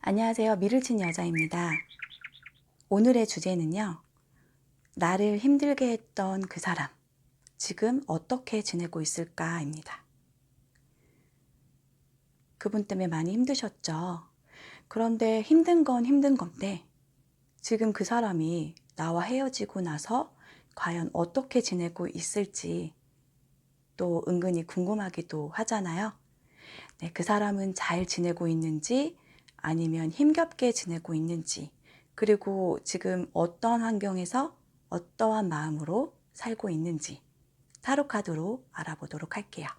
안녕하세요. 미를 친 여자입니다. 오늘의 주제는요. 나를 힘들게 했던 그 사람, 지금 어떻게 지내고 있을까입니다. 그분 때문에 많이 힘드셨죠. 그런데 힘든 건 힘든 건데, 지금 그 사람이 나와 헤어지고 나서 과연 어떻게 지내고 있을지 또 은근히 궁금하기도 하잖아요. 네, 그 사람은 잘 지내고 있는지 아니면 힘겹게 지내고 있는지, 그리고 지금 어떤 환경에서 어떠한 마음으로 살고 있는지 타로 카드로 알아보도록 할게요.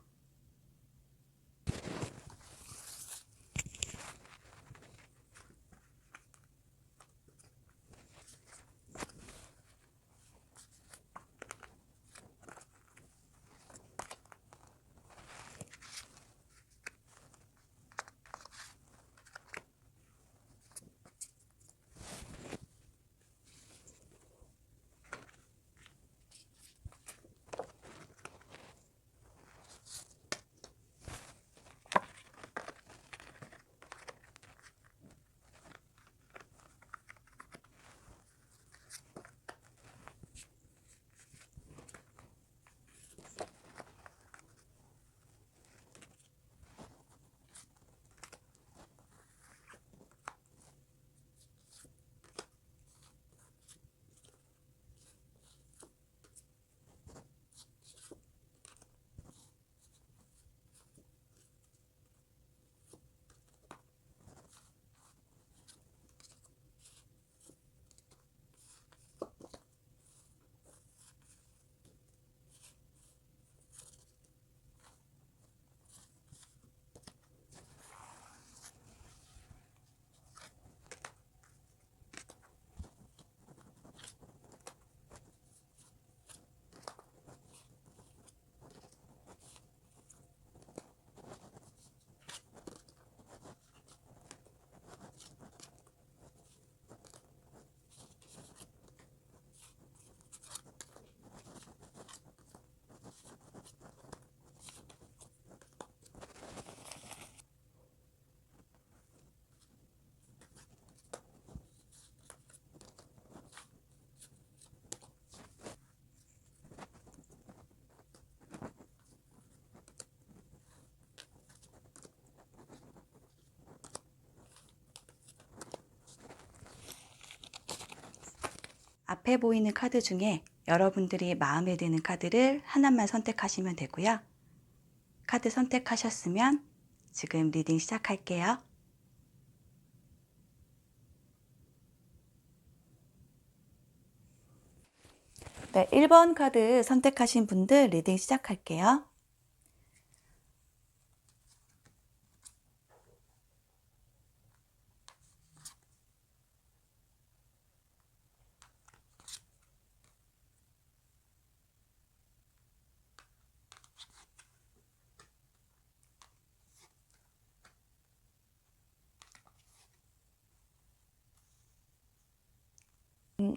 앞에 보이는 카드 중에 여러분들이 마음에 드는 카드를 하나만 선택하시면 되고요. 카드 선택하셨으면 지금 리딩 시작할게요. 네, 1번 카드 선택하신 분들 리딩 시작할게요.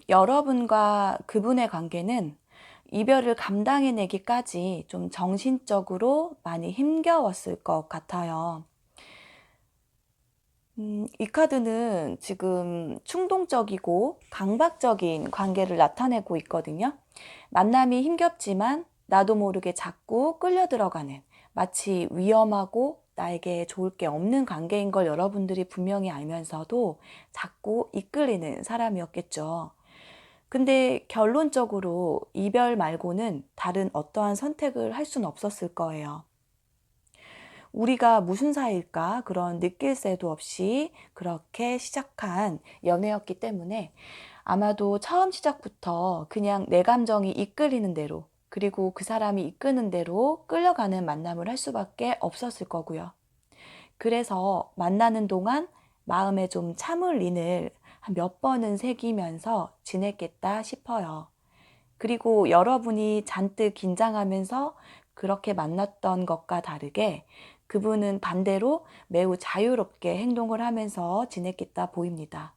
여러분과 그분의 관계는 이별을 감당해내기까지 좀 정신적으로 많이 힘겨웠을 것 같아요. 이 카드는 지금 충동적이고 강박적인 관계를 나타내고 있거든요. 만남이 힘겹지만 나도 모르게 자꾸 끌려 들어가는, 마치 위험하고 나에게 좋을 게 없는 관계인 걸 여러분들이 분명히 알면서도 자꾸 이끌리는 사람이었겠죠. 근데 결론적으로 이별 말고는 다른 어떠한 선택을 할 수는 없었을 거예요. 우리가 무슨 사이일까? 그런 느낄 새도 없이 그렇게 시작한 연애였기 때문에 아마도 처음 시작부터 그냥 내 감정이 이끌리는 대로, 그리고 그 사람이 이끄는 대로 끌려가는 만남을 할 수밖에 없었을 거고요. 그래서 만나는 동안 마음에 좀 참을린을 한 몇 번은 새기면서 지냈겠다 싶어요. 그리고 여러분이 잔뜩 긴장하면서 그렇게 만났던 것과 다르게 그분은 반대로 매우 자유롭게 행동을 하면서 지냈겠다 보입니다.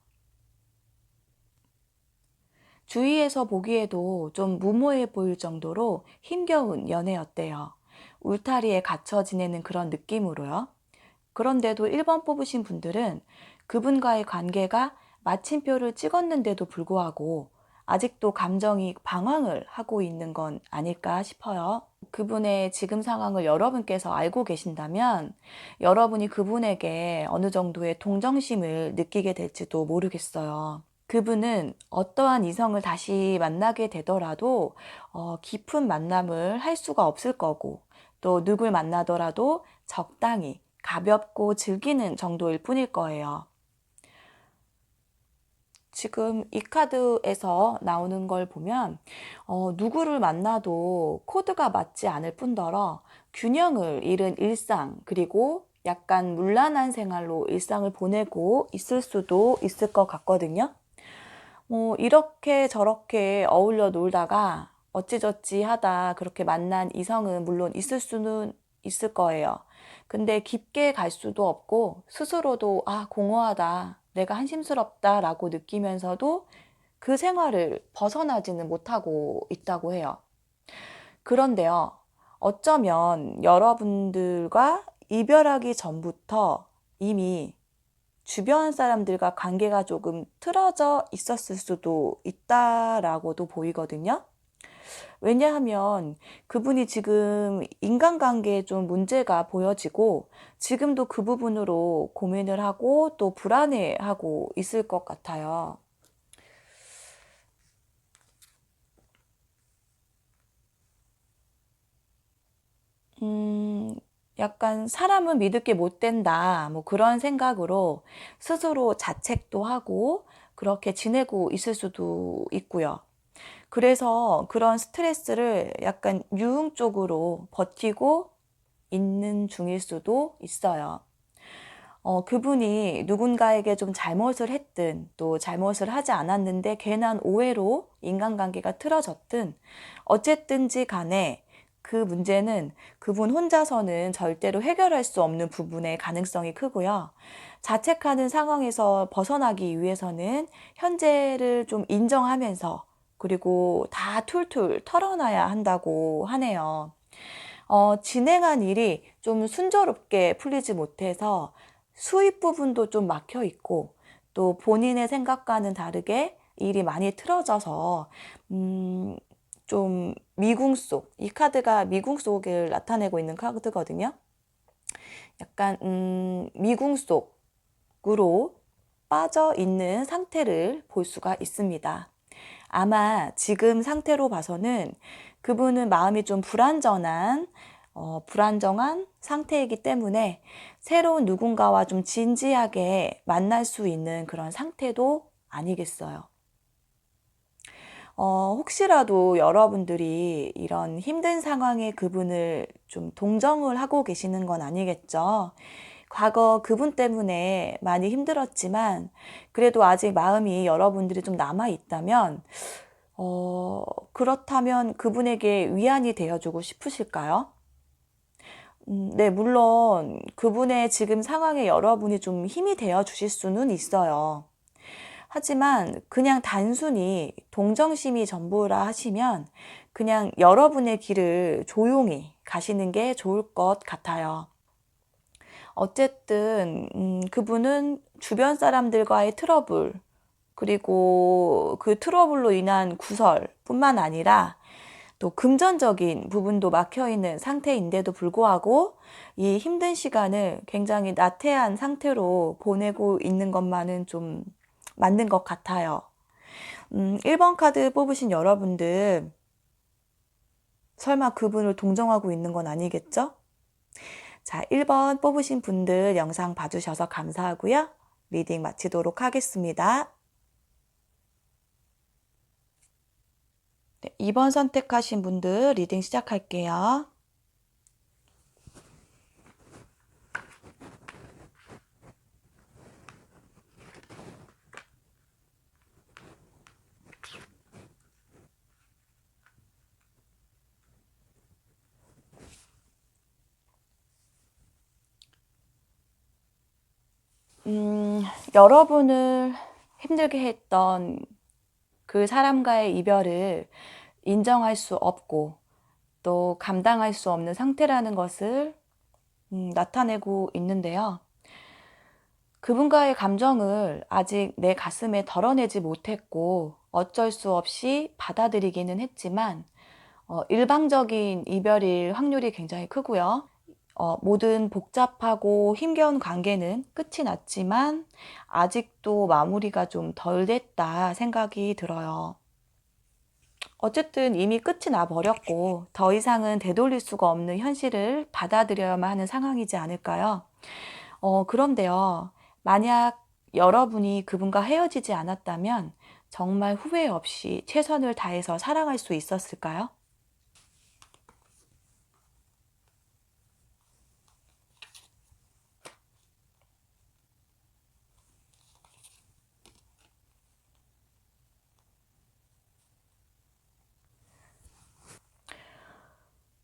주위에서 보기에도 좀 무모해 보일 정도로 힘겨운 연애였대요. 울타리에 갇혀 지내는 그런 느낌으로요. 그런데도 1번 뽑으신 분들은 그분과의 관계가 마침표를 찍었는데도 불구하고 아직도 감정이 방황을 하고 있는 건 아닐까 싶어요. 그분의 지금 상황을 여러분께서 알고 계신다면 여러분이 그분에게 어느 정도의 동정심을 느끼게 될지도 모르겠어요. 그분은 어떠한 이성을 다시 만나게 되더라도 깊은 만남을 할 수가 없을 거고, 또 누굴 만나더라도 적당히 가볍고 즐기는 정도일 뿐일 거예요. 지금 이 카드에서 나오는 걸 보면 누구를 만나도 코드가 맞지 않을 뿐더러 균형을 잃은 일상, 그리고 약간 문란한 생활로 일상을 보내고 있을 수도 있을 것 같거든요. 이렇게 저렇게 어울려 놀다가 어찌저찌 하다 그렇게 만난 이성은 물론 있을 수는 있을 거예요. 근데 깊게 갈 수도 없고 스스로도 공허하다, 내가 한심스럽다라고 느끼면서도 그 생활을 벗어나지는 못하고 있다고 해요. 그런데요, 어쩌면 여러분들과 이별하기 전부터 이미 주변 사람들과 관계가 조금 틀어져 있었을 수도 있다라고도 보이거든요. 왜냐하면 그분이 지금 인간관계에 좀 문제가 보여지고 지금도 그 부분으로 고민을 하고 또 불안해하고 있을 것 같아요. 음, 약간 사람은 믿을 게 못 된다, 뭐 그런 생각으로 스스로 자책도 하고 그렇게 지내고 있을 수도 있고요. 그래서 그런 스트레스를 약간 유흥적으로 버티고 있는 중일 수도 있어요. 그분이 누군가에게 좀 잘못을 했든 또 잘못을 하지 않았는데 괜한 오해로 인간관계가 틀어졌든 어쨌든지 간에 그 문제는 그분 혼자서는 절대로 해결할 수 없는 부분의 가능성이 크고요. 자책하는 상황에서 벗어나기 위해서는 현재를 좀 인정하면서 그리고 다 툴툴 털어놔야 한다고 하네요. 진행한 일이 좀 순조롭게 풀리지 못해서 수입 부분도 좀 막혀 있고 또 본인의 생각과는 다르게 일이 많이 틀어져서 음, 좀 미궁 속, 이 카드가 미궁 속을 나타내고 있는 카드거든요. 약간 미궁 속으로 빠져 있는 상태를 볼 수가 있습니다. 아마 지금 상태로 봐서는 그분은 마음이 좀 불안정한 상태이기 때문에 새로운 누군가와 좀 진지하게 만날 수 있는 그런 상태도 아니겠어요. 혹시라도 여러분들이 이런 힘든 상황에 그분을 좀 동정을 하고 계시는 건 아니겠죠? 과거 그분 때문에 많이 힘들었지만 그래도 아직 마음이 여러분들이 좀 남아 있다면 그렇다면 그분에게 위안이 되어주고 싶으실까요? 네, 물론 그분의 지금 상황에 여러분이 좀 힘이 되어 주실 수는 있어요. 하지만 그냥 단순히 동정심이 전부라 하시면 그냥 여러분의 길을 조용히 가시는 게 좋을 것 같아요. 어쨌든 그분은 주변 사람들과의 트러블, 그리고 그 트러블로 인한 구설뿐만 아니라 또 금전적인 부분도 막혀 있는 상태인데도 불구하고 이 힘든 시간을 굉장히 나태한 상태로 보내고 있는 것만은 좀 맞는 것 같아요. 1번 카드 뽑으신 여러분들, 설마 그분을 동정하고 있는 건 아니겠죠? 자, 1번 뽑으신 분들 영상 봐주셔서 감사하고요. 리딩 마치도록 하겠습니다. 네, 2번 선택하신 분들 리딩 시작할게요. 여러분을 힘들게 했던 그 사람과의 이별을 인정할 수 없고 또 감당할 수 없는 상태라는 것을 나타내고 있는데요. 그분과의 감정을 아직 내 가슴에 덜어내지 못했고 어쩔 수 없이 받아들이기는 했지만 일방적인 이별일 확률이 굉장히 크고요. 모든 복잡하고 힘겨운 관계는 끝이 났지만 아직도 마무리가 좀 덜 됐다 생각이 들어요. 어쨌든 이미 끝이 나 버렸고 더 이상은 되돌릴 수가 없는 현실을 받아들여야만 하는 상황이지 않을까요? 그런데요. 만약 여러분이 그분과 헤어지지 않았다면 정말 후회 없이 최선을 다해서 사랑할 수 있었을까요?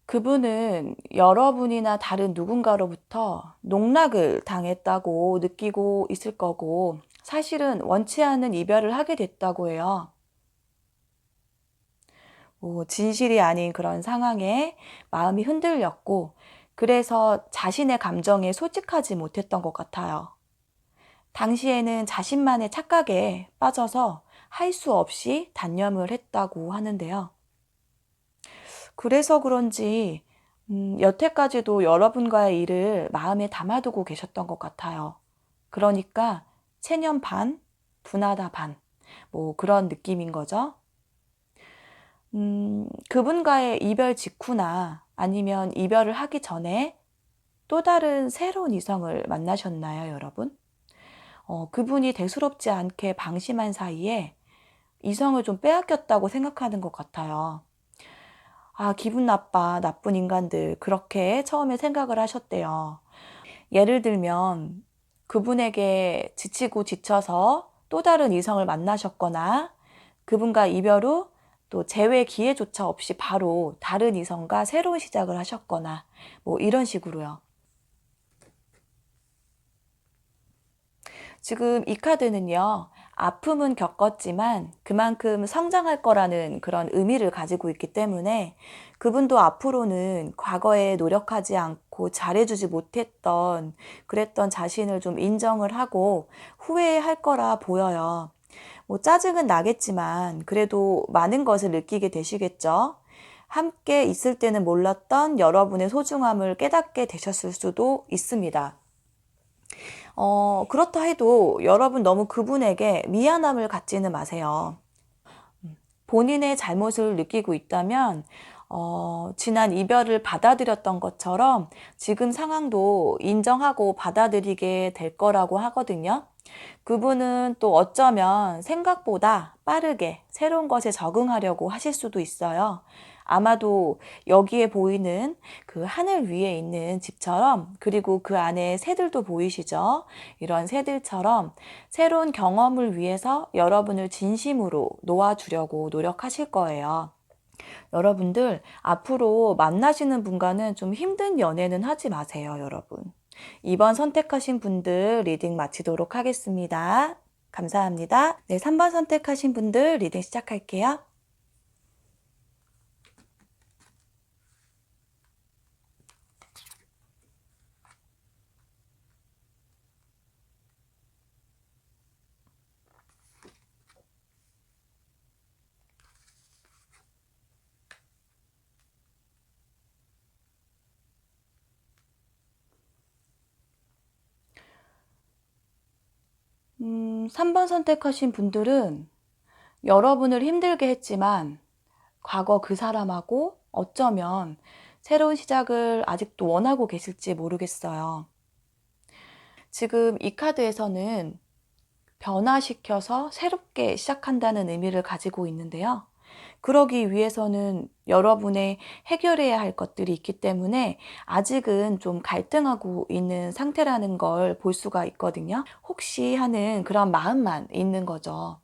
그분은 여러분이나 다른 누군가로부터 농락을 당했다고 느끼고 있을 거고, 사실은 원치 않은 이별을 하게 됐다고 해요. 진실이 아닌 그런 상황에 마음이 흔들렸고, 그래서 자신의 감정에 솔직하지 못했던 것 같아요. 당시에는 자신만의 착각에 빠져서 할 수 없이 단념을 했다고 하는데요. 그래서 그런지 여태까지도 여러분과의 일을 마음에 담아두고 계셨던 것 같아요. 그러니까 체념 반, 분하다 반, 뭐 그런 느낌인 거죠. 그분과의 이별 직후나 아니면 이별을 하기 전에 또 다른 새로운 이성을 만나셨나요, 여러분? 그분이 대수롭지 않게 방심한 사이에 이성을 좀 빼앗겼다고 생각하는 것 같아요. 아, 기분 나빠, 나쁜 인간들. 그렇게 처음에 생각을 하셨대요. 예를 들면, 그분에게 지치고 지쳐서 또 다른 이성을 만나셨거나, 그분과 이별 후 또 재회 기회조차 없이 바로 다른 이성과 새로운 시작을 하셨거나, 뭐 이런 식으로요. 지금 이 카드는요, 아픔은 겪었지만 그만큼 성장할 거라는 그런 의미를 가지고 있기 때문에 그분도 앞으로는 과거에 노력하지 않고 잘해주지 못했던 그랬던 자신을 좀 인정을 하고 후회할 거라 보여요. 뭐 짜증은 나겠지만 그래도 많은 것을 느끼게 되시겠죠. 함께 있을 때는 몰랐던 여러분의 소중함을 깨닫게 되셨을 수도 있습니다. 그렇다 해도 여러분 너무 그분에게 미안함을 갖지는 마세요. 본인의 잘못을 느끼고 있다면, 지난 이별을 받아들였던 것처럼 지금 상황도 인정하고 받아들이게 될 거라고 하거든요. 그분은 또 어쩌면 생각보다 빠르게 새로운 것에 적응하려고 하실 수도 있어요. 아마도 여기에 보이는 그 하늘 위에 있는 집처럼, 그리고 그 안에 새들도 보이시죠? 이런 새들처럼 새로운 경험을 위해서 여러분을 진심으로 놓아주려고 노력하실 거예요. 여러분들 앞으로 만나시는 분과는 좀 힘든 연애는 하지 마세요, 여러분. 이번 선택하신 분들 리딩 마치도록 하겠습니다. 감사합니다. 네, 3번 선택하신 분들 리딩 시작할게요. 3번 선택하신 분들은 여러분을 힘들게 했지만 과거 그 사람하고 어쩌면 새로운 시작을 아직도 원하고 계실지 모르겠어요. 지금 이 카드에서는 변화시켜서 새롭게 시작한다는 의미를 가지고 있는데요. 그러기 위해서는 여러분의 해결해야 할 것들이 있기 때문에 아직은 좀 갈등하고 있는 상태라는 걸 볼 수가 있거든요. 혹시 하는 그런 마음만 있는 거죠.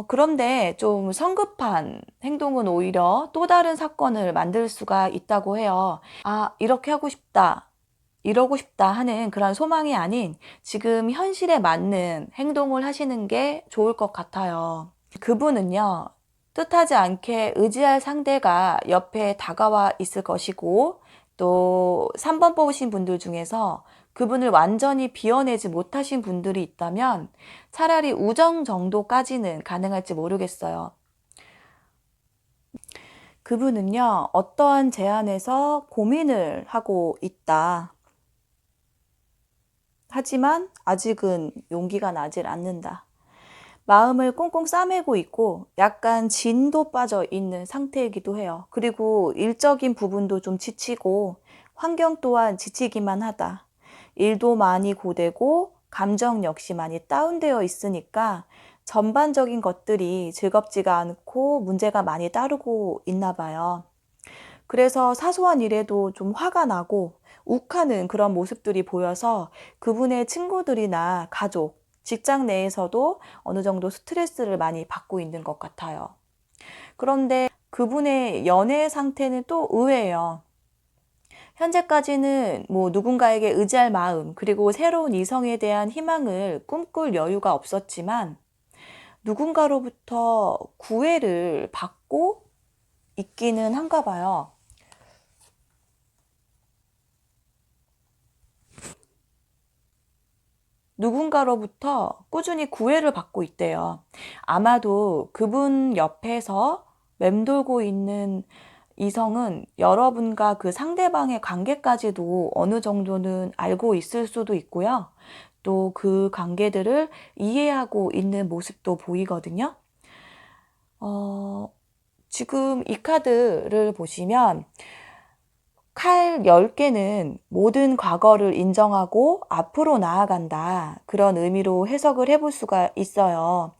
그런데 좀 성급한 행동은 오히려 또 다른 사건을 만들 수가 있다고 해요. 아, 이렇게 하고 싶다. 이러고 싶다 하는 그런 소망이 아닌 지금 현실에 맞는 행동을 하시는 게 좋을 것 같아요. 그분은요, 뜻하지 않게 의지할 상대가 옆에 다가와 있을 것이고, 또 3번 뽑으신 분들 중에서 그분을 완전히 비워내지 못하신 분들이 있다면 차라리 우정 정도까지는 가능할지 모르겠어요. 그분은요, 어떠한 제안에서 고민을 하고 있다. 하지만 아직은 용기가 나질 않는다. 마음을 꽁꽁 싸매고 있고 약간 진도 빠져 있는 상태이기도 해요. 그리고 일적인 부분도 좀 지치고 환경 또한 지치기만 하다. 일도 많이 고되고 감정 역시 많이 다운되어 있으니까 전반적인 것들이 즐겁지가 않고 문제가 많이 따르고 있나 봐요. 그래서 사소한 일에도 좀 화가 나고 욱하는 그런 모습들이 보여서 그분의 친구들이나 가족, 직장 내에서도 어느 정도 스트레스를 많이 받고 있는 것 같아요. 그런데 그분의 연애 상태는 또 의외예요. 현재까지는 뭐 누군가에게 의지할 마음, 그리고 새로운 이성에 대한 희망을 꿈꿀 여유가 없었지만 누군가로부터 구애를 받고 있기는 한가 봐요. 누군가로부터 꾸준히 구애를 받고 있대요. 아마도 그분 옆에서 맴돌고 있는 이성은 여러분과 그 상대방의 관계까지도 어느 정도는 알고 있을 수도 있고요. 또 그 관계들을 이해하고 있는 모습도 보이거든요. 어, 지금 이 카드를 보시면 칼 10개는 모든 과거를 인정하고 앞으로 나아간다. 그런 의미로 해석을 해볼 수가 있어요.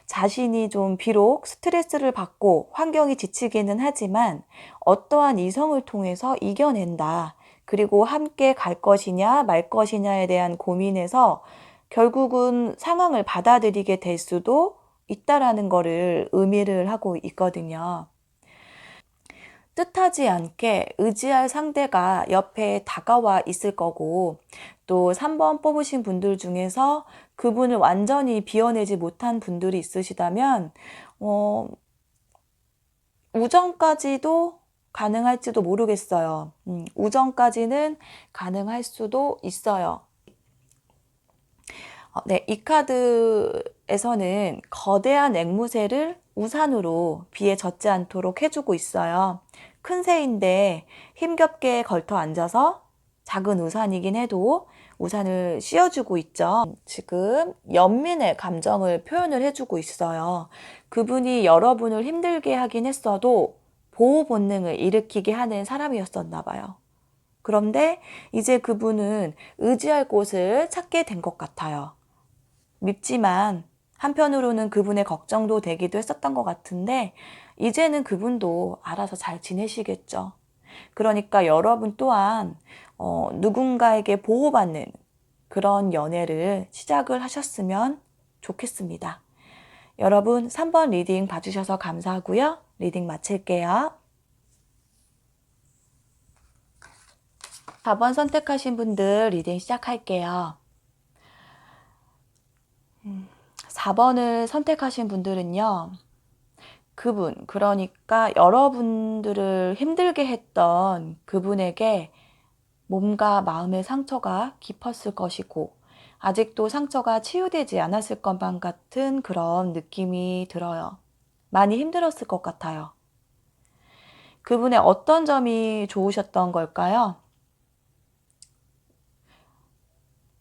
자신이 좀 비록 스트레스를 받고 환경이 지치기는 하지만 어떠한 이성을 통해서 이겨낸다. 그리고 함께 갈 것이냐 말 것이냐에 대한 고민에서 결국은 상황을 받아들이게 될 수도 있다라는 거를 의미를 하고 있거든요. 뜻하지 않게 의지할 상대가 옆에 다가와 있을 거고, 또 3번 뽑으신 분들 중에서 그분을 완전히 비워내지 못한 분들이 있으시다면, 우정까지도 가능할지도 모르겠어요. 우정까지는 가능할 수도 있어요. 네, 이 카드에서는 거대한 앵무새를 우산으로 비에 젖지 않도록 해주고 있어요. 큰 새인데 힘겹게 걸터 앉아서 작은 우산이긴 해도 우산을 씌워주고 있죠. 지금 연민의 감정을 표현을 해주고 있어요. 그분이 여러분을 힘들게 하긴 했어도 보호 본능을 일으키게 하는 사람이었었나 봐요. 그런데 이제 그분은 의지할 곳을 찾게 된 것 같아요. 밉지만 한편으로는 그분의 걱정도 되기도 했었던 것 같은데 이제는 그분도 알아서 잘 지내시겠죠. 그러니까 여러분 또한 누군가에게 보호받는 그런 연애를 시작을 하셨으면 좋겠습니다. 여러분 3번 리딩 봐주셔서 감사하고요. 리딩 마칠게요. 4번 선택하신 분들 리딩 시작할게요. 4번을 선택하신 분들은요. 그분, 그러니까 여러분들을 힘들게 했던 그분에게 몸과 마음의 상처가 깊었을 것이고, 아직도 상처가 치유되지 않았을 것만 같은 그런 느낌이 들어요. 많이 힘들었을 것 같아요. 그분의 어떤 점이 좋으셨던 걸까요?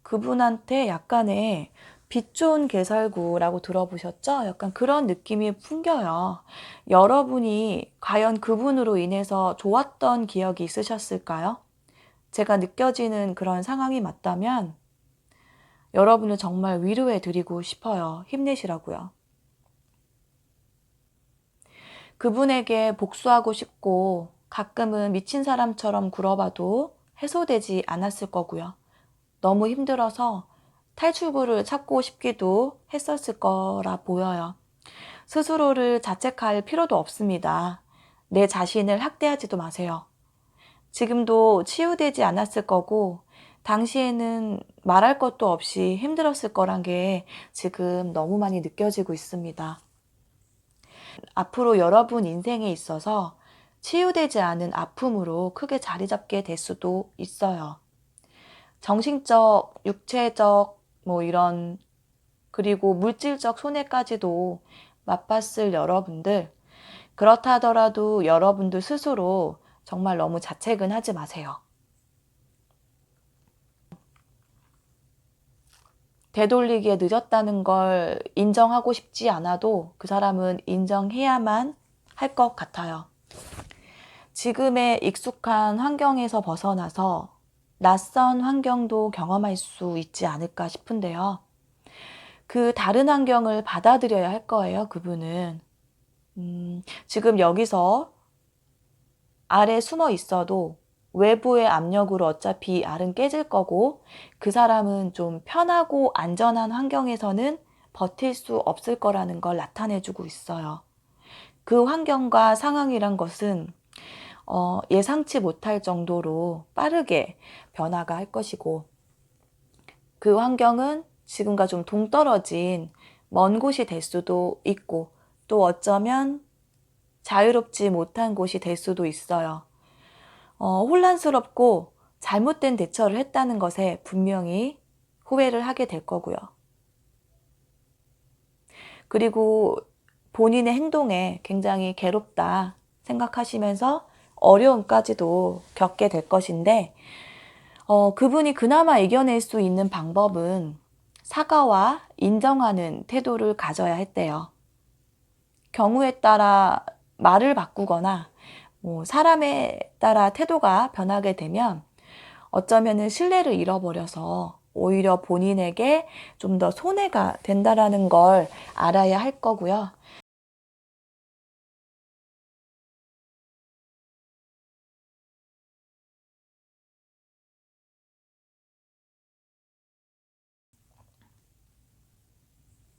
그분한테 약간의 빛 좋은 개설구라고 들어보셨죠? 약간 그런 느낌이 풍겨요. 여러분이 과연 그분으로 인해서 좋았던 기억이 있으셨을까요? 제가 느껴지는 그런 상황이 맞다면 여러분을 정말 위로해 드리고 싶어요. 힘내시라고요. 그분에게 복수하고 싶고 가끔은 미친 사람처럼 굴어봐도 해소되지 않았을 거고요. 너무 힘들어서 탈출구를 찾고 싶기도 했었을 거라 보여요. 스스로를 자책할 필요도 없습니다. 내 자신을 학대하지도 마세요. 지금도 치유되지 않았을 거고, 당시에는 말할 것도 없이 힘들었을 거란 게 지금 너무 많이 느껴지고 있습니다. 앞으로 여러분 인생에 있어서 치유되지 않은 아픔으로 크게 자리 잡게 될 수도 있어요. 정신적, 육체적, 뭐 이런, 그리고 물질적 손해까지도 맛봤을 여러분들, 그렇다 하더라도 여러분들 스스로 정말 너무 자책은 하지 마세요. 되돌리기에 늦었다는 걸 인정하고 싶지 않아도 그 사람은 인정해야만 할 것 같아요. 지금의 익숙한 환경에서 벗어나서 낯선 환경도 경험할 수 있지 않을까 싶은데요. 그 다른 환경을 받아들여야 할 거예요, 그분은. 지금 여기서 알에 숨어 있어도 외부의 압력으로 어차피 알은 깨질 거고, 그 사람은 좀 편하고 안전한 환경에서는 버틸 수 없을 거라는 걸 나타내주고 있어요. 그 환경과 상황이란 것은 예상치 못할 정도로 빠르게 변화가 할 것이고, 그 환경은 지금과 좀 동떨어진 먼 곳이 될 수도 있고, 또 어쩌면 자유롭지 못한 곳이 될 수도 있어요. 혼란스럽고 잘못된 대처를 했다는 것에 분명히 후회를 하게 될 거고요. 그리고 본인의 행동에 굉장히 괴롭다 생각하시면서 어려움까지도 겪게 될 것인데, 그분이 그나마 이겨낼 수 있는 방법은 사과와 인정하는 태도를 가져야 했대요. 경우에 따라 말을 바꾸거나 사람에 따라 태도가 변하게 되면 어쩌면은 신뢰를 잃어버려서 오히려 본인에게 좀 더 손해가 된다라는 걸 알아야 할 거고요.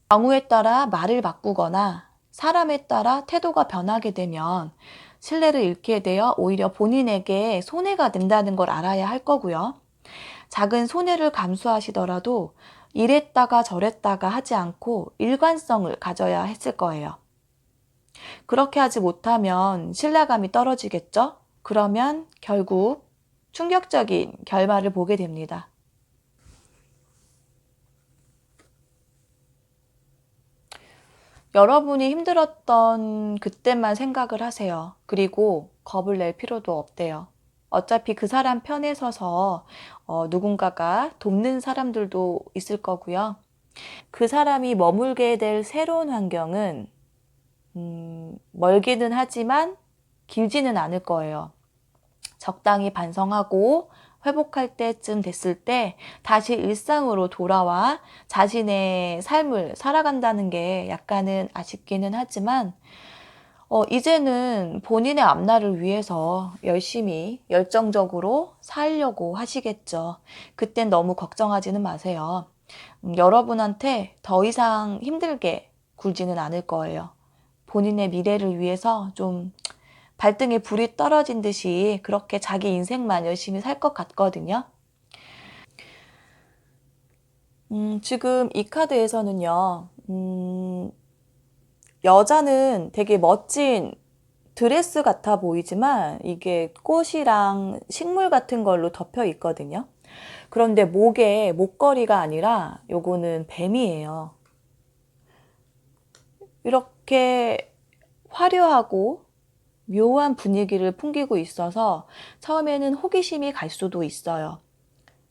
경우에 따라 말을 바꾸거나 사람에 따라 태도가 변하게 되면 신뢰를 잃게 되어 오히려 본인에게 손해가 된다는 걸 알아야 할 거고요. 작은 손해를 감수하시더라도 이랬다가 저랬다가 하지 않고 일관성을 가져야 했을 거예요. 그렇게 하지 못하면 신뢰감이 떨어지겠죠? 그러면 결국 충격적인 결말을 보게 됩니다. 여러분이 힘들었던 그때만 생각을 하세요. 그리고 겁을 낼 필요도 없대요. 어차피 그 사람 편에 서서 누군가가 돕는 사람들도 있을 거고요. 그 사람이 머물게 될 새로운 환경은 멀기는 하지만 길지는 않을 거예요. 적당히 반성하고 회복할 때쯤 됐을 때 다시 일상으로 돌아와 자신의 삶을 살아간다는 게 약간은 아쉽기는 하지만 이제는 본인의 앞날을 위해서 열심히 열정적으로 살려고 하시겠죠. 그땐 너무 걱정하지는 마세요. 여러분한테 더 이상 힘들게 굴지는 않을 거예요. 본인의 미래를 위해서 좀 발등에 불이 떨어진 듯이 그렇게 자기 인생만 열심히 살 것 같거든요. 지금 이 카드에서는요, 여자는 되게 멋진 드레스 같아 보이지만 이게 꽃이랑 식물 같은 걸로 덮여 있거든요. 그런데 목에 목걸이가 아니라 요거는 뱀이에요. 이렇게 화려하고 묘한 분위기를 풍기고 있어서 처음에는 호기심이 갈 수도 있어요.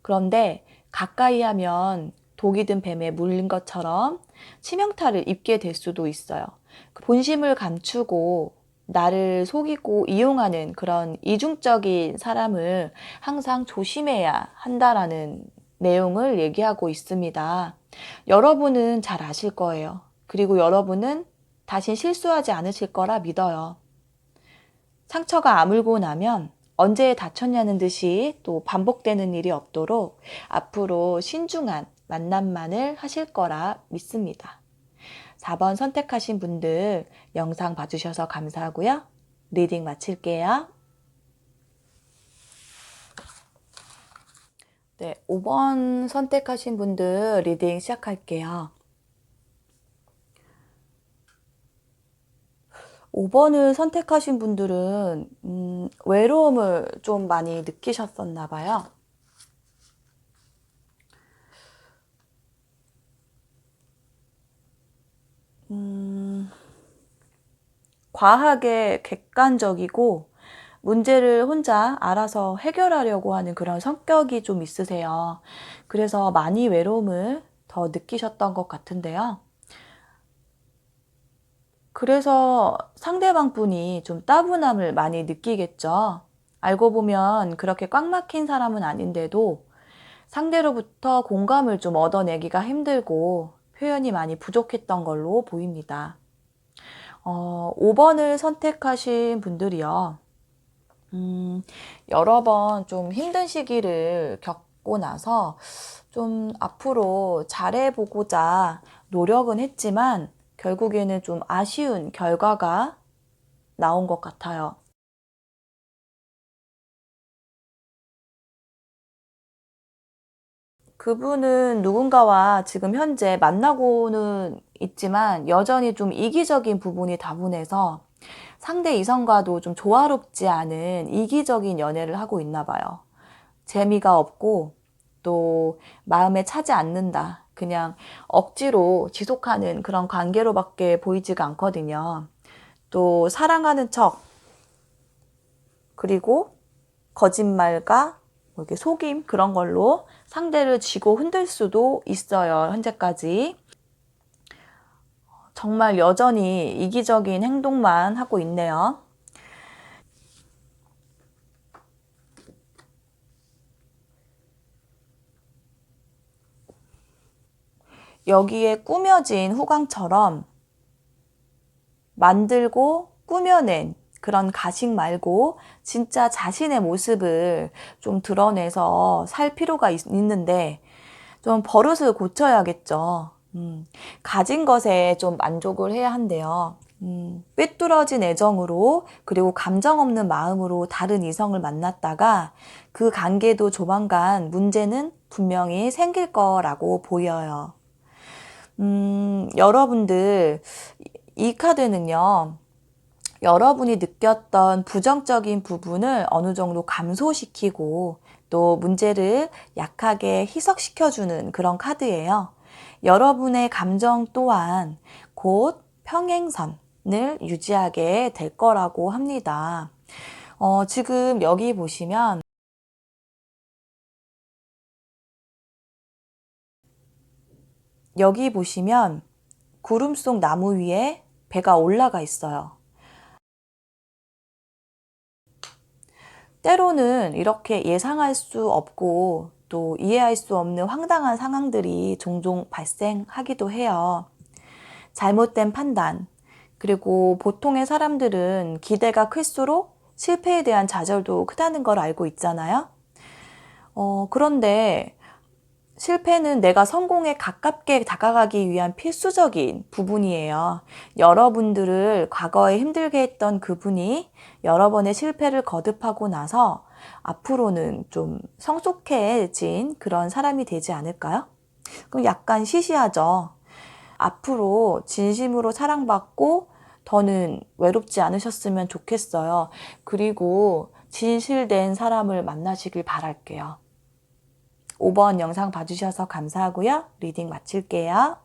그런데 가까이 하면 독이 든 뱀에 물린 것처럼 치명타를 입게 될 수도 있어요. 본심을 감추고 나를 속이고 이용하는 그런 이중적인 사람을 항상 조심해야 한다라는 내용을 얘기하고 있습니다. 여러분은 잘 아실 거예요. 그리고 여러분은 다신 실수하지 않으실 거라 믿어요. 상처가 아물고 나면 언제 다쳤냐는 듯이 또 반복되는 일이 없도록 앞으로 신중한 만남만을 하실 거라 믿습니다. 4번 선택하신 분들 영상 봐주셔서 감사하고요. 리딩 마칠게요. 네, 5번 선택하신 분들 리딩 시작할게요. 5번을 선택하신 분들은 외로움을 좀 많이 느끼셨었나 봐요. 과하게 객관적이고 문제를 혼자 알아서 해결하려고 하는 그런 성격이 좀 있으세요. 그래서 많이 외로움을 더 느끼셨던 것 같은데요. 그래서 상대방 분이 좀 따분함을 많이 느끼겠죠. 알고 보면 그렇게 꽉 막힌 사람은 아닌데도 상대로부터 공감을 좀 얻어내기가 힘들고 표현이 많이 부족했던 걸로 보입니다. 5번을 선택하신 분들이요. 여러 번 좀 힘든 시기를 겪고 나서 좀 앞으로 잘해보고자 노력은 했지만 결국에는 좀 아쉬운 결과가 나온 것 같아요. 그분은 누군가와 지금 현재 만나고는 있지만 여전히 좀 이기적인 부분이 다분해서 상대 이성과도 좀 조화롭지 않은 이기적인 연애를 하고 있나 봐요. 재미가 없고 또 마음에 차지 않는다. 그냥 억지로 지속하는 그런 관계로밖에 보이지가 않거든요. 또 사랑하는 척, 그리고 거짓말과 뭐 이렇게 속임 그런 걸로 상대를 쥐고 흔들 수도 있어요. 현재까지. 정말 여전히 이기적인 행동만 하고 있네요. 여기에 꾸며진 후광처럼 만들고 꾸며낸 그런 가식 말고 진짜 자신의 모습을 좀 드러내서 살 필요가 있는데 좀 버릇을 고쳐야겠죠. 가진 것에 좀 만족을 해야 한대요. 삐뚤어진 애정으로 그리고 감정 없는 마음으로 다른 이성을 만났다가 그 관계도 조만간 문제는 분명히 생길 거라고 보여요. 여러분들 이 카드는요. 여러분이 느꼈던 부정적인 부분을 어느 정도 감소시키고 또 문제를 약하게 희석시켜주는 그런 카드예요. 여러분의 감정 또한 곧 평행선을 유지하게 될 거라고 합니다. 지금 여기 보시면 구름 속 나무 위에 배가 올라가 있어요. 때로는 이렇게 예상할 수 없고 또 이해할 수 없는 황당한 상황들이 종종 발생하기도 해요. 잘못된 판단, 그리고 보통의 사람들은 기대가 클수록 실패에 대한 좌절도 크다는 걸 알고 있잖아요. 그런데 실패는 내가 성공에 가깝게 다가가기 위한 필수적인 부분이에요. 여러분들을 과거에 힘들게 했던 그분이 여러 번의 실패를 거듭하고 나서 앞으로는 좀 성숙해진 그런 사람이 되지 않을까요? 그럼 약간 시시하죠. 앞으로 진심으로 사랑받고 더는 외롭지 않으셨으면 좋겠어요. 그리고 진실된 사람을 만나시길 바랄게요. 5번 영상 봐주셔서 감사하고요. 리딩 마칠게요.